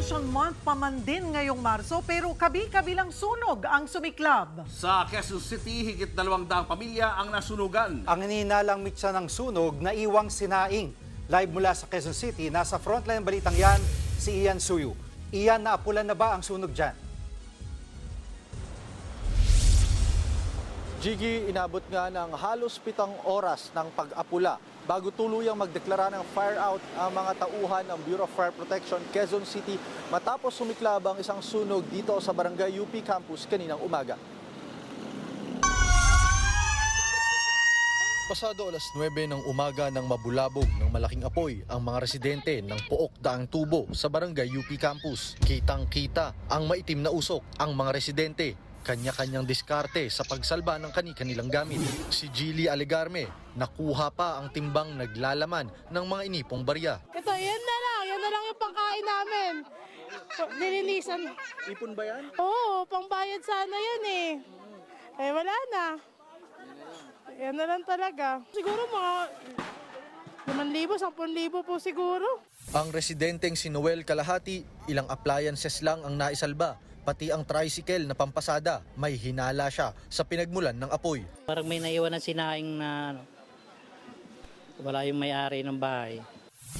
Prevention Month pa man din ngayong Marso pero kabi-kabilang sunog ang sumiklab. Sa Quezon City, higit 200 pamilya ang nasunugan. Ang ninalang mitsa ng sunog na iwang sinaing. Live mula sa Quezon City, nasa frontline balitang yan, si Ian Suyu. Ian, naapulan na ba ang sunog dyan? Jiggy, inabot nga ng halos 7 oras ng pag-apula bago tuluyang magdeklara ng fire out ang mga tauhan ng Bureau of Fire Protection Quezon City matapos sumiklab ang isang sunog dito sa Barangay UP Campus kaninang umaga. Pasado alas 9 ng umaga nang mabulabog ng malaking apoy ang mga residente ng Pook Daang Tubo sa Barangay UP Campus. Kitang-kita ang maitim na usok ang mga residente. Kanya-kanyang diskarte sa pagsalba ng kani-kanilang gamit. Si Gilly Alegarme, nakuha pa ang timbang naglalaman ng mga inipong barya. Ito, yan na lang yung pangkain namin. Nililisan. Ipon ba yan? Oo, pangbayad sana yan eh. Eh, wala na. Yan na lang talaga. Siguro mga 5,000, 10,000 po siguro. Ang residenteng si Noel Kalahati, ilang appliances lang ang naisalba. Pati ang tricycle na pampasada, may hinala siya sa pinagmulan ng apoy. Parang may naiwan ng sinaing na wala yung may-ari ng bahay.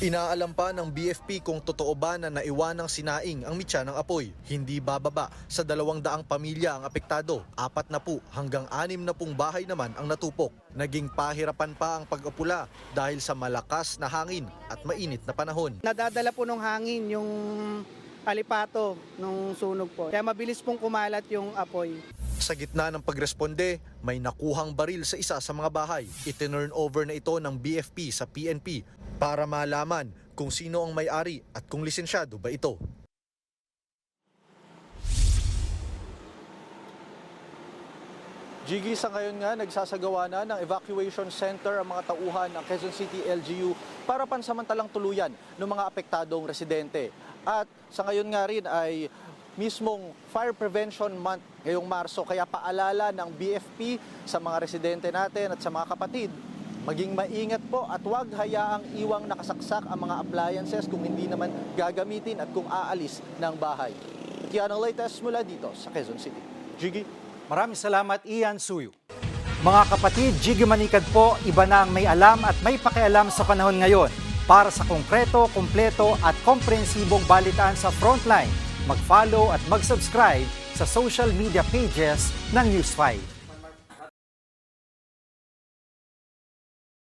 Inaalam pa ng BFP kung totoo ba na naiwan ng sinaing ang mitya ng apoy. Hindi bababa sa 200 pamilya ang apektado. 40 hanggang 60 bahay naman ang natupok. Naging pahirapan pa ang pag-apula dahil sa malakas na hangin at mainit na panahon. Nadadala po ng hangin yung alipato nung sunog po. Kaya mabilis pong kumalat yung apoy. Sa gitna ng pagresponde, may nakuhang baril sa isa sa mga bahay. Itinurn over na ito ng BFP sa PNP para malaman kung sino ang may-ari at kung lisensyado ba ito. Jiggy, sa ngayon nga, nagsasagawa na ng evacuation center ang mga tauhan ng Quezon City LGU para pansamantalang tuluyan ng mga apektadong residente. At sa ngayon nga rin ay mismong Fire Prevention Month ngayong Marso, kaya paalala ng BFP sa mga residente natin at sa mga kapatid, maging maingat po at huwag hayaang iwang nakasaksak ang mga appliances kung hindi naman gagamitin at kung aalis ng bahay. At yan ang latest mula dito sa Quezon City. Jiggy? Maraming salamat, Ian Suyu. Mga kapatid, Jiggy Manikad po, iba na ang may alam at may pakialam sa panahon ngayon. Para sa konkreto, kumpleto at komprehensibong balitaan sa Frontline, mag-follow at mag-subscribe sa social media pages ng News 5.